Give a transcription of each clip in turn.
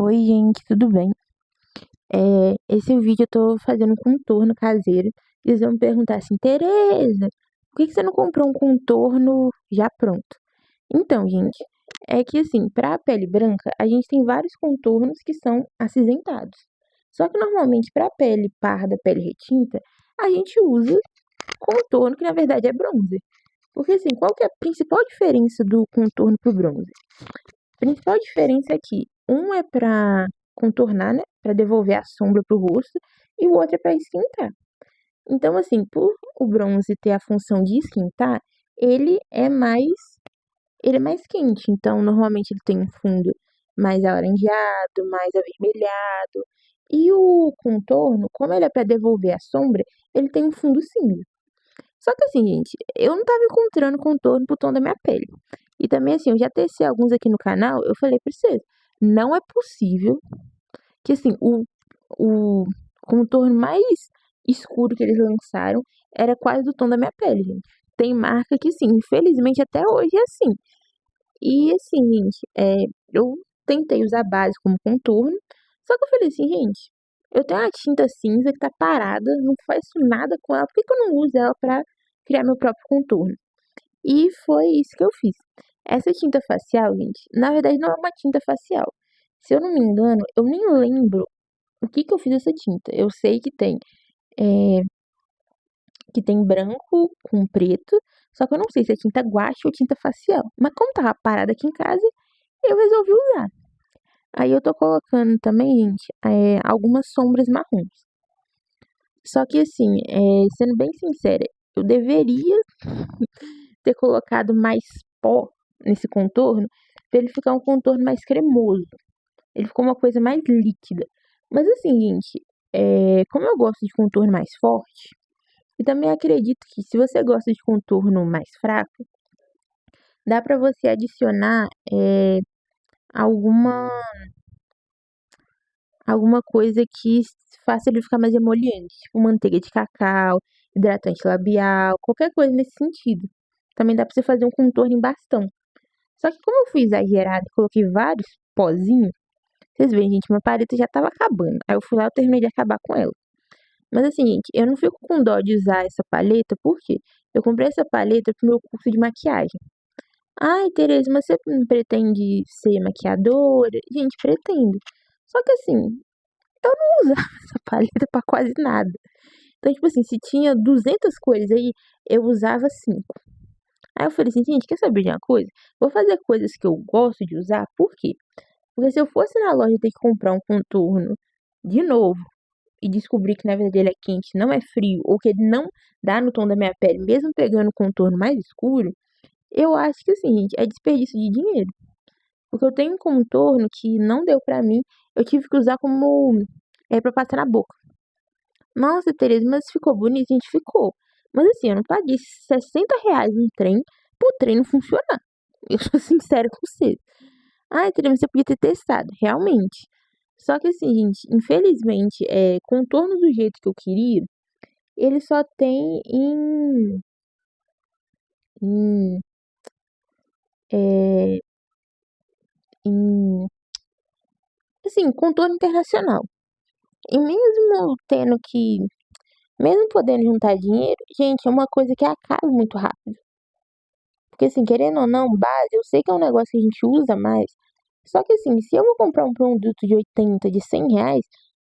Oi, gente, tudo bem? Esse vídeo eu tô fazendo um contorno caseiro e eles vão me perguntar assim, Tereza, por que você não comprou um contorno já pronto? Então, gente, é que assim, para a pele branca, a gente tem vários contornos que são acinzentados. Só que normalmente para a pele parda, pele retinta, a gente usa contorno que na verdade é bronzer. Porque assim, qual que é a principal diferença do contorno pro bronzer? A principal diferença é que um é para contornar, né, para devolver a sombra pro rosto, e o outro é para esquentar. Então, assim, por o bronze ter a função de esquentar, ele é mais, ele é mais quente. Então, normalmente ele tem um fundo mais alaranjado, mais avermelhado. E o contorno, como ele é para devolver a sombra, ele tem um fundo cinza. Só que assim, gente, eu não tava encontrando contorno pro tom da minha pele. E também, assim, eu já testei alguns aqui no canal, eu falei pra vocês, não é possível que, assim, o contorno mais escuro que eles lançaram era quase do tom da minha pele, gente. Tem marca que, sim, infelizmente até hoje é assim. E, assim, gente, eu tentei usar base como contorno, só que eu falei assim, gente, eu tenho uma tinta cinza que tá parada, não faço nada com ela, por que que eu não uso ela pra criar meu próprio contorno? E foi isso que eu fiz. Essa tinta facial, gente, na verdade não é uma tinta facial. Se eu não me engano, eu nem lembro o que que eu fiz essa tinta. Eu sei é, que tem branco com preto, só que eu não sei se é tinta guache ou tinta facial. Mas como tava parada aqui em casa, eu resolvi usar. Aí eu tô colocando também, gente, algumas sombras marrons. Só que assim, sendo bem sincera, eu deveria ter colocado mais pó nesse contorno para ele ficar um contorno mais cremoso. Ele ficou uma coisa mais líquida. Mas assim, gente, como eu gosto de contorno mais forte, e também acredito que se você gosta de contorno mais fraco, dá pra você adicionar alguma alguma coisa que faça ele ficar mais emoliente, tipo manteiga de cacau, hidratante labial, qualquer coisa nesse sentido. Também dá pra você fazer um contorno em bastão. Só que como eu fui exagerada e coloquei vários pozinhos, vocês veem, gente, minha paleta já tava acabando. Aí eu fui lá e terminei de acabar com ela. Mas assim, gente, eu não fico com dó de usar essa paleta, porque eu comprei essa paleta pro meu curso de maquiagem. Ai, Tereza, mas você não pretende ser maquiadora? Gente, pretendo. Só que assim, eu não usava essa paleta pra quase nada. Então, tipo assim, se tinha 200 cores aí, eu usava 5. Aí eu falei assim, gente, quer saber de uma coisa? Vou fazer coisas que eu gosto de usar, por quê? Porque se eu fosse na loja ter que comprar um contorno de novo e descobrir que na verdade ele é quente, não é frio, ou que ele não dá no tom da minha pele, mesmo pegando o contorno mais escuro, eu acho que assim, gente, é desperdício de dinheiro. Porque eu tenho um contorno que não deu pra mim, eu tive que usar como pra passar na boca. Nossa, Tereza, mas ficou bonito, a gente ficou. Mas assim, eu não paguei R$ 60 no trem pro trem não funcionar. Eu sou sincera com você. Ai, Tereza, mas você podia ter testado, realmente. Só que assim, gente, infelizmente, contorno do jeito que eu queria, ele só tem em, é, em, assim, contorno internacional. E mesmo podendo juntar dinheiro, gente, é uma coisa que acaba muito rápido. Porque assim, querendo ou não, base, eu sei que é um negócio que a gente usa mais. Só que assim, se eu vou comprar um produto de 80, de R$ 100,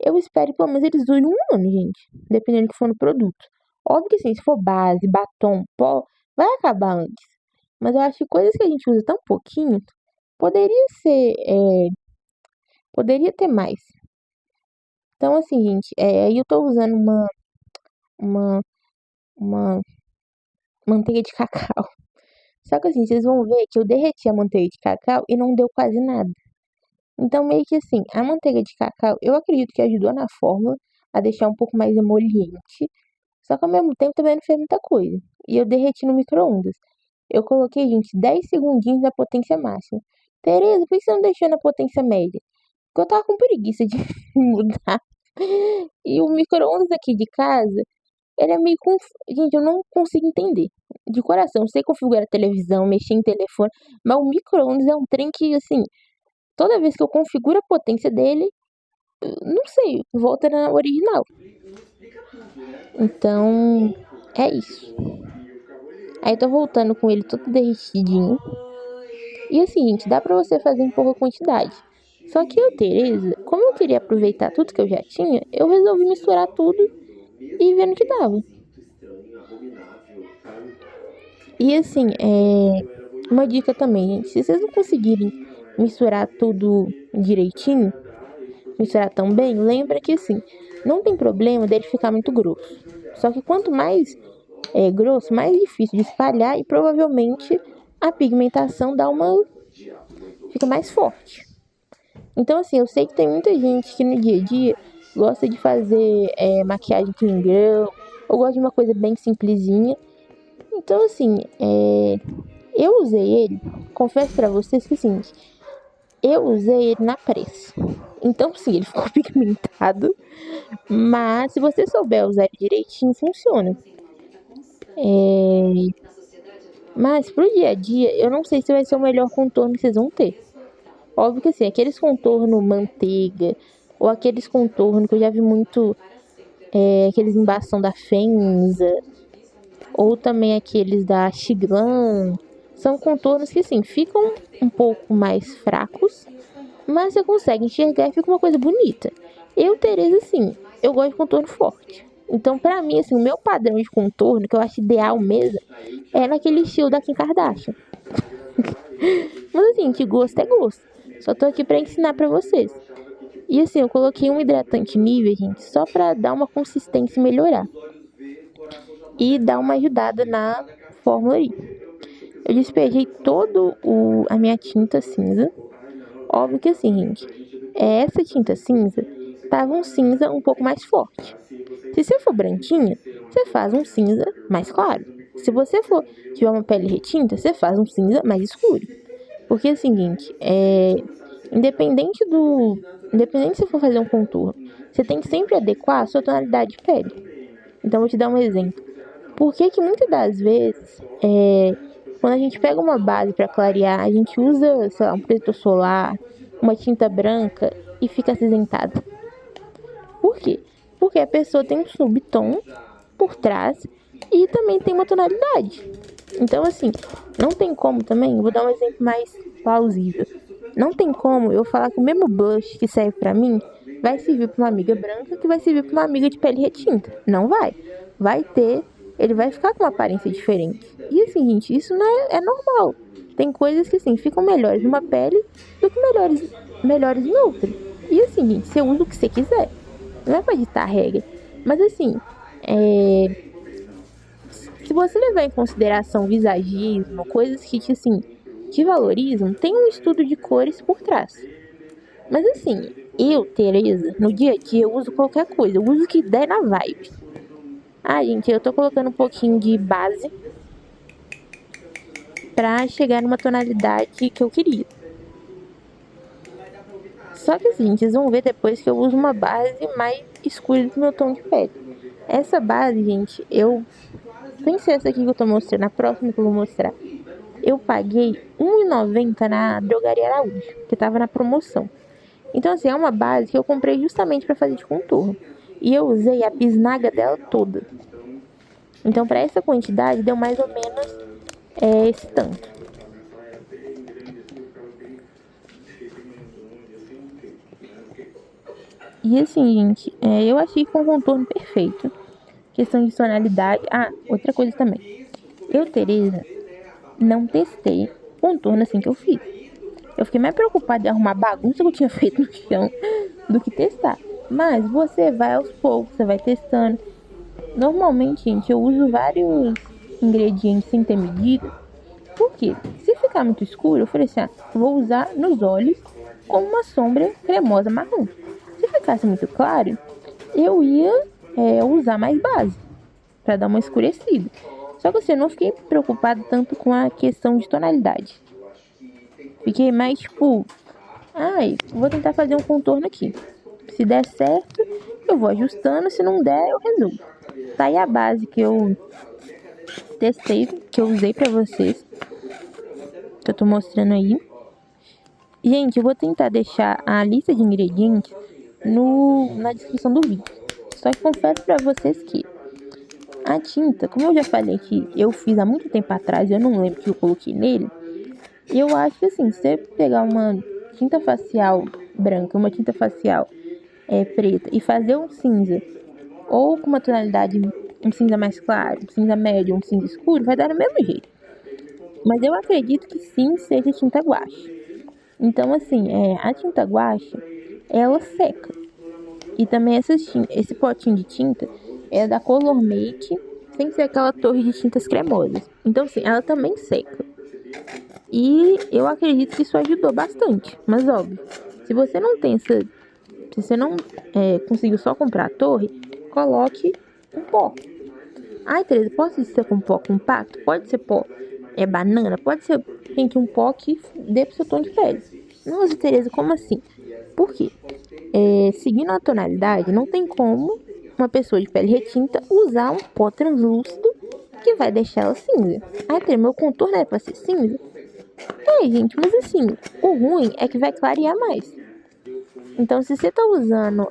eu espero que pelo menos eles durem um ano, gente. Dependendo do que for no produto. Óbvio que assim, se for base, batom, pó, vai acabar antes. Mas eu acho que coisas que a gente usa tão pouquinho, poderia ser, poderia ter mais. Então assim, gente, aí eu tô usando uma, uma manteiga de cacau. Só que assim, vocês vão ver que eu derreti a manteiga de cacau e não deu quase nada. Então, meio que assim, a manteiga de cacau, eu acredito que ajudou na fórmula a deixar um pouco mais emoliente. Só que ao mesmo tempo também não fez muita coisa. E eu derreti no micro-ondas. Eu coloquei, gente, 10 segundinhos na potência máxima. Tereza, por que você não deixou na potência média? Porque eu tava com preguiça de mudar. E o micro-ondas aqui de casa, ele é meio Gente, eu não consigo entender. De coração, eu sei configurar a televisão, mexer em telefone, mas o micro-ondas é um trem que, assim, toda vez que eu configuro a potência dele, não sei, volta na original. Então, é isso. Aí eu tô voltando com ele todo derretidinho. E assim, gente, dá pra você fazer em pouca quantidade. Só que eu, Tereza, como eu queria aproveitar tudo que eu já tinha, eu resolvi misturar tudo e ver no que dava. E assim, uma dica também, gente, se vocês não conseguirem misturar tudo direitinho, misturar tão bem, lembra que assim, não tem problema dele ficar muito grosso. Só que quanto mais grosso, mais difícil de espalhar e provavelmente a pigmentação fica mais forte. Então assim, eu sei que tem muita gente que no dia a dia gosta de fazer maquiagem clean girl, ou gosta de uma coisa bem simplesinha. Então assim, eu usei ele, confesso pra vocês que assim, eu usei ele na pressa. Então sim, ele ficou pigmentado, mas se você souber usar ele direitinho, funciona. Mas pro dia a dia, eu não sei se vai ser o melhor contorno que vocês vão ter. Óbvio que assim, aqueles contorno manteiga, ou aqueles contorno que eu já vi muito, aqueles embação da Fenza, ou também aqueles da Xiglan, são contornos que assim, ficam um pouco mais fracos, mas você consegue enxergar e fica uma coisa bonita. Eu, Tereza, assim, eu gosto de contorno forte. Então, pra mim, assim, o meu padrão de contorno, que eu acho ideal mesmo, é naquele estilo da Kim Kardashian. Mas assim, que gosto é gosto. Só tô aqui pra ensinar pra vocês. E assim, eu coloquei um hidratante Nivea, gente, só pra dar uma consistência e melhorar. E dar uma ajudada na fórmula aí. Eu despejei a minha tinta cinza. Óbvio que assim, gente, essa tinta cinza tava um cinza um pouco mais forte. Se você for branquinha, você faz um cinza mais claro. Se você tiver uma pele retinta, você faz um cinza mais escuro. Porque é o seguinte, independente se for fazer um contorno, você tem que sempre adequar a sua tonalidade de pele. Então, vou te dar um exemplo. Por que que muitas das vezes, quando a gente pega uma base para clarear, a gente usa, sei lá, um protetor solar, uma tinta branca e fica acinzentada? Por quê? Porque a pessoa tem um subtom por trás e também tem uma tonalidade. Então, assim, não tem como também, vou dar um exemplo mais plausível. Não tem como eu falar que o mesmo blush que serve pra mim vai servir pra uma amiga branca que vai servir pra uma amiga de pele retinta. Não vai. Ele vai ficar com uma aparência diferente. E assim, gente, isso não é normal. Tem coisas que, assim, ficam melhores numa pele do que melhores em outra. E assim, gente, você usa o que você quiser. Não é pra ditar regra. Mas assim, se você levar em consideração visagismo, coisas que te valorizam, tem um estudo de cores por trás. Mas assim, eu, Tereza, no dia a dia eu uso qualquer coisa, eu uso o que der na vibe. Ah, gente, eu tô colocando um pouquinho de base pra chegar numa tonalidade que eu queria. Só que assim, vocês vão ver depois que eu uso uma base mais escura do meu tom de pele. Essa base, gente, sem ser essa aqui que eu tô mostrando, a próxima que eu vou mostrar, eu paguei R$1,90 na Drogaria Araújo, que tava na promoção. Então, assim, é uma base que eu comprei justamente pra fazer de contorno. E eu usei a bisnaga dela toda. Então, pra essa quantidade, deu mais ou menos esse tanto. E assim, gente, eu achei que foi um contorno perfeito. Questão de tonalidade. Ah, outra coisa também. Eu, Tereza, não testei contorno assim que eu fiz. Eu fiquei mais preocupada em arrumar bagunça que eu tinha feito no chão do que testar. Mas você vai aos poucos, você vai testando. Normalmente, gente, eu uso vários ingredientes sem ter medida. Por quê? Se ficar muito escuro, eu falei assim, vou usar nos olhos como uma sombra cremosa marrom. Se ficasse muito claro, eu ia usar mais base para dar uma escurecida. Só que assim, eu não fiquei preocupada tanto com a questão de tonalidade. Fiquei mais tipo, vou tentar fazer um contorno aqui. Se der certo, eu vou ajustando, se não der, eu resolvo. Tá aí a base que eu testei, que eu usei pra vocês, que eu tô mostrando aí. Gente, eu vou tentar deixar a lista de ingredientes na descrição do vídeo. Só que confesso pra vocês que a tinta, como eu já falei que eu fiz há muito tempo atrás, eu não lembro o que eu coloquei nele. Eu acho que assim, se você pegar uma tinta facial branca, uma tinta facial preta e fazer um cinza, ou com uma tonalidade, um cinza mais claro, um cinza médio, um cinza escuro, vai dar do mesmo jeito. Mas eu acredito que sim seja tinta guache. Então, assim, a tinta guache, ela seca. E também esse potinho de tinta é da Color Make, sem ser aquela torre de tintas cremosas. Então, assim, ela também seca. E eu acredito que isso ajudou bastante. Mas, óbvio, se você não tem essa. Se você não conseguiu só comprar a torre, coloque um pó. Ai, Tereza, posso ser com pó compacto? Pode ser pó banana? Pode ser, gente, um pó que dê pro seu tom de pele. Nossa, Tereza, como assim? Por quê? Seguindo a tonalidade, não tem como uma pessoa de pele retinta usar um pó translúcido que vai deixar ela cinza. Ai, Tereza, meu contorno é pra ser cinza? Gente, mas assim, o ruim é que vai clarear mais. Então, se você tá usando,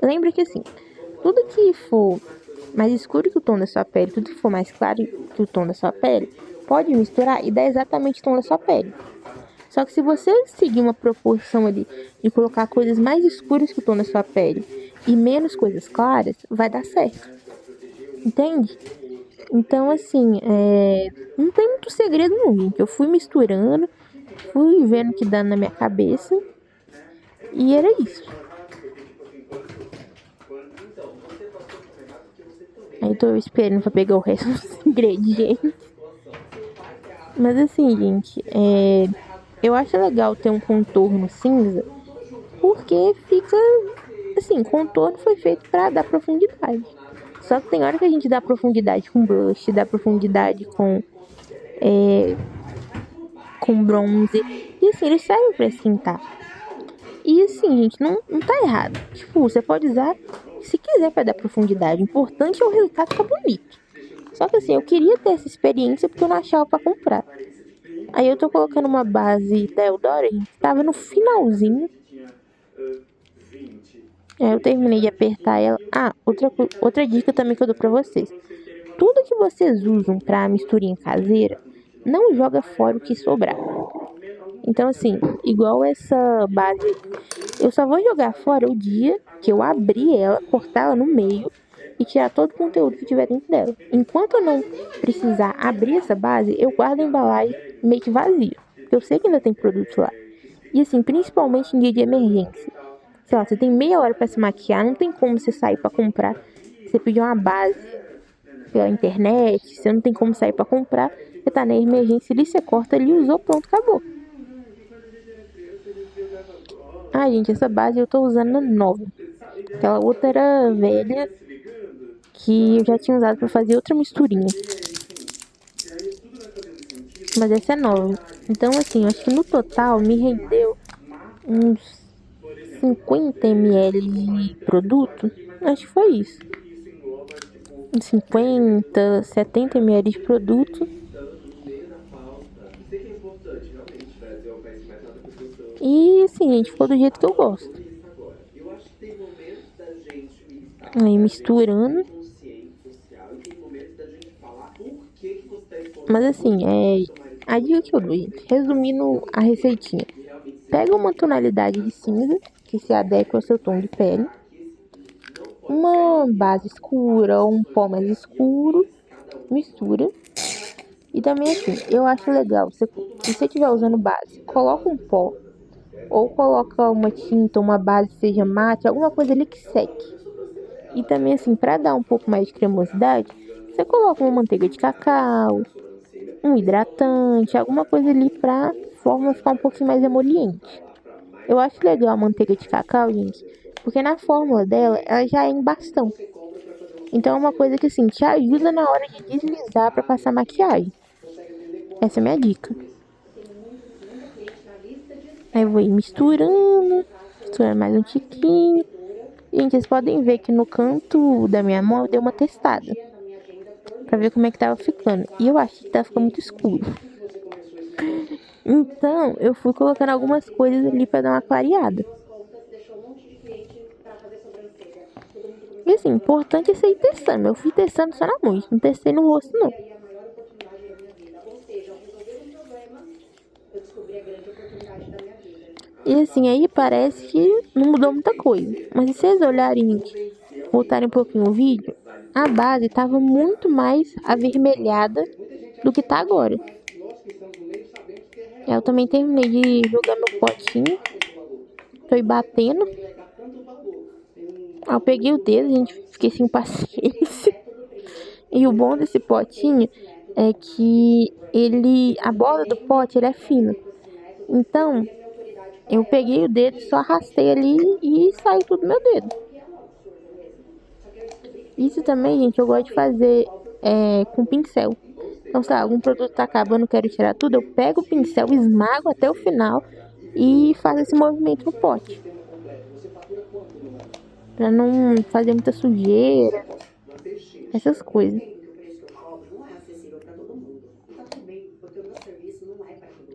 lembra que assim, tudo que for mais escuro que o tom da sua pele, tudo que for mais claro que o tom da sua pele, pode misturar e dar exatamente o tom da sua pele. Só que se você seguir uma proporção ali de colocar coisas mais escuras que o tom da sua pele e menos coisas claras, vai dar certo. Entende? Então, assim, não tem muito segredo não, gente. Eu fui misturando, fui vendo o que dá na minha cabeça e era isso. Aí tô esperando pra pegar o resto dos ingredientes. Mas assim, gente, eu acho legal ter um contorno cinza, porque fica, assim, contorno foi feito pra dar profundidade. Só que tem hora que a gente dá profundidade com blush, dá profundidade com bronze, e assim, eles servem pra esquentar. E assim, gente, não tá errado. Tipo, você pode usar se quiser pra dar profundidade. O importante é o resultado ficar bonito. Só que assim, eu queria ter essa experiência porque eu não achava pra comprar. Aí eu tô colocando uma base da Eldora, gente, tava no finalzinho. Eu terminei de apertar ela. Ah, outra dica também que eu dou pra vocês. Tudo que vocês usam pra misturinha caseira, não joga fora o que sobrar. Então, assim, igual essa base, eu só vou jogar fora o dia que eu abrir ela, cortar ela no meio e tirar todo o conteúdo que tiver dentro dela. Enquanto eu não precisar abrir essa base, eu guardo a embalagem meio que vazia, porque eu sei que ainda tem produto lá. E assim, principalmente em dia de emergência. Sei lá, você tem meia hora pra se maquiar, não tem como você sair pra comprar. Você pedir uma base pela internet, você não tem como sair pra comprar. Você tá na emergência ali, você corta ali, usou, pronto, acabou. Ah, gente, essa base eu tô usando na nova. Aquela outra era velha, que eu já tinha usado pra fazer outra misturinha. Mas essa é nova. Então, assim, eu acho que no total me rendeu uns 50 ml de produto. Acho que foi isso. 50, 70 ml de produto. E assim, gente, ficou do jeito que eu gosto. Aí misturando. Mas assim, a dica que eu dou, gente, resumindo a receitinha. Pega uma tonalidade de cinza que se adequa ao seu tom de pele. Uma base escura ou um pó mais escuro. Mistura. E também assim, eu acho legal, se você estiver usando base, coloca um pó. Ou coloca uma tinta, uma base, seja mate, alguma coisa ali que seque. E também assim, para dar um pouco mais de cremosidade, você coloca uma manteiga de cacau, um hidratante, alguma coisa ali pra forma ficar um pouquinho mais emoliente. Eu acho legal a manteiga de cacau, gente, porque na fórmula dela, ela já é em bastão. Então é uma coisa que assim, te ajuda na hora de deslizar pra passar maquiagem. Essa é a minha dica. Aí eu vou ir misturando mais um tiquinho. Gente, vocês podem ver que no canto da minha mão eu dei uma testada pra ver como é que tava ficando. E eu achei que tava ficando muito escuro. Então, eu fui colocando algumas coisas ali pra dar uma clareada. E assim, importante é você ir testando. Eu fui testando só na mão, não testei no rosto, não. E assim, aí parece que não mudou muita coisa. Mas se vocês olharem, voltarem um pouquinho o vídeo, a base tava muito mais avermelhada do que tá agora. Eu também terminei de jogar meu potinho. Tô aí batendo. Aí eu peguei o dedo, gente, fiquei sem paciência. E o bom desse potinho é que a borda do pote, ele é fina. Então, eu peguei o dedo, só arrastei ali e saiu tudo do meu dedo. Isso também, gente, eu gosto de fazer com pincel. Então, se algum produto tá acabando, eu quero tirar tudo, eu pego o pincel, esmago até o final e faço esse movimento no pote. Pra não fazer muita sujeira, essas coisas.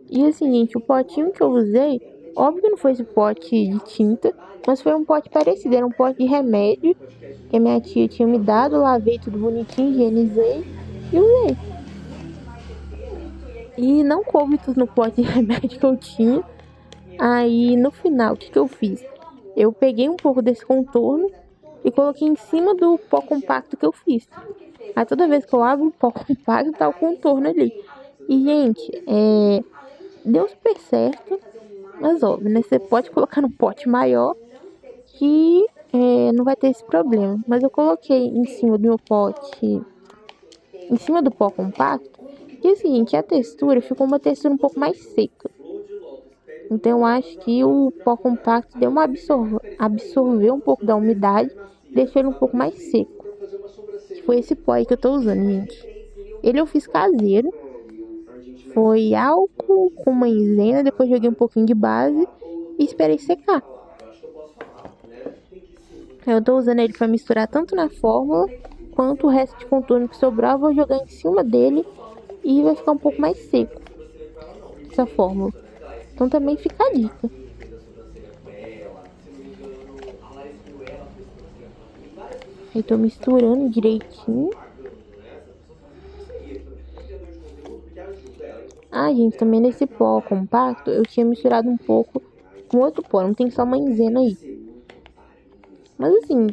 E assim, gente, o potinho que eu usei, óbvio que não foi esse pote de tinta, mas foi um pote parecido, era um pote de remédio que a minha tia tinha me dado, lavei tudo bonitinho, higienizei e usei. E não coube tudo no pote de remédio que eu tinha. Aí no final, o que eu fiz? Eu peguei um pouco desse contorno e coloquei em cima do pó compacto que eu fiz. Aí toda vez que eu abro o pó compacto, tá o contorno ali. E, gente, deu super certo. Mas óbvio, né? Você pode colocar no pote maior que não vai ter esse problema. Mas eu coloquei em cima do meu pote, em cima do pó compacto. E é o seguinte, a textura ficou uma textura um pouco mais seca. Então eu acho que o pó compacto deu uma absorveu um pouco da umidade, deixou ele um pouco mais seco. Que foi esse pó aí que eu tô usando, gente. Ele eu fiz caseiro. Foi álcool com maisena, depois joguei um pouquinho de base e esperei secar. Eu tô usando ele pra misturar tanto na fórmula quanto o resto de contorno que sobrar, eu vou jogar em cima dele e vai ficar um pouco mais seco essa fórmula. Então também fica a dica. Aí tô misturando direitinho. Ah, gente, também nesse pó compacto eu tinha misturado um pouco com outro pó, não tem só maisena aí. Mas assim,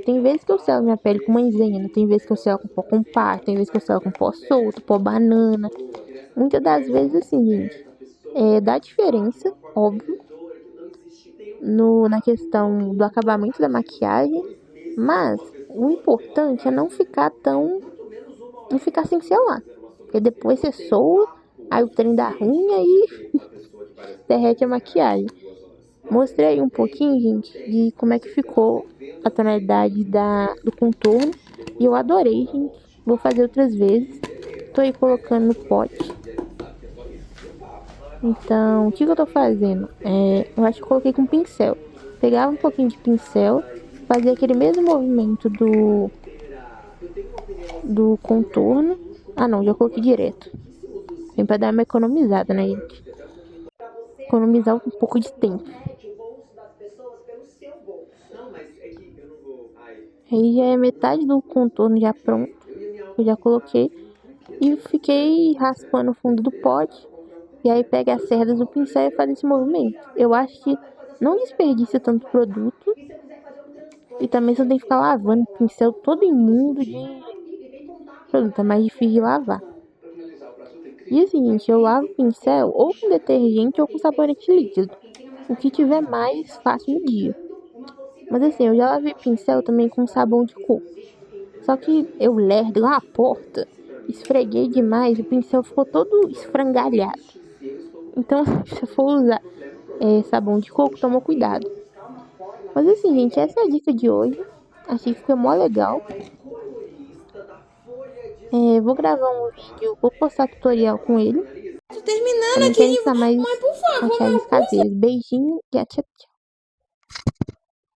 tem vezes que eu selo minha pele com maisena, tem vezes que eu selo com pó compacto, tem vezes que eu selo com pó solto, pó banana. Muitas das vezes assim, gente, dá diferença, óbvio, na questão do acabamento da maquiagem, mas o importante é não ficar sem selar. Porque depois você soa, aí o trem dá ruim, aí derrete a maquiagem. Mostrei um pouquinho, gente, de como é que ficou a tonalidade do contorno. E eu adorei, gente. Vou fazer outras vezes. Tô aí colocando no pote. Então, o que eu tô fazendo? Eu acho que eu coloquei com pincel. Pegava um pouquinho de pincel, fazia aquele mesmo movimento do contorno. Ah, não, já coloquei direto. Tem pra dar uma economizada, né, gente? Economizar um pouco de tempo. Aí já é metade do contorno já pronto. Eu já coloquei. E fiquei raspando o fundo do pote. E aí pega as cerdas do pincel e faz esse movimento. Eu acho que não desperdiça tanto produto. E também você não tem que ficar lavando o pincel todo imundo de produto. É mais difícil de lavar. E assim, gente, eu lavo o pincel ou com detergente ou com sabonete líquido. O que tiver mais fácil no dia. Mas assim, eu já lavei pincel também com sabão de coco. Só que eu lerdo lá a porta, esfreguei demais, o pincel ficou todo esfrangalhado. Então, se você for usar sabão de coco, toma cuidado. Mas assim, gente, essa é a dica de hoje. Achei que ficou mó legal. Vou gravar um vídeo, vou postar tutorial com ele. Tô terminando Também aqui, quero ensinar mais mãe, por favor, maquiagens caseiras. Beijinho e tchau, tchau.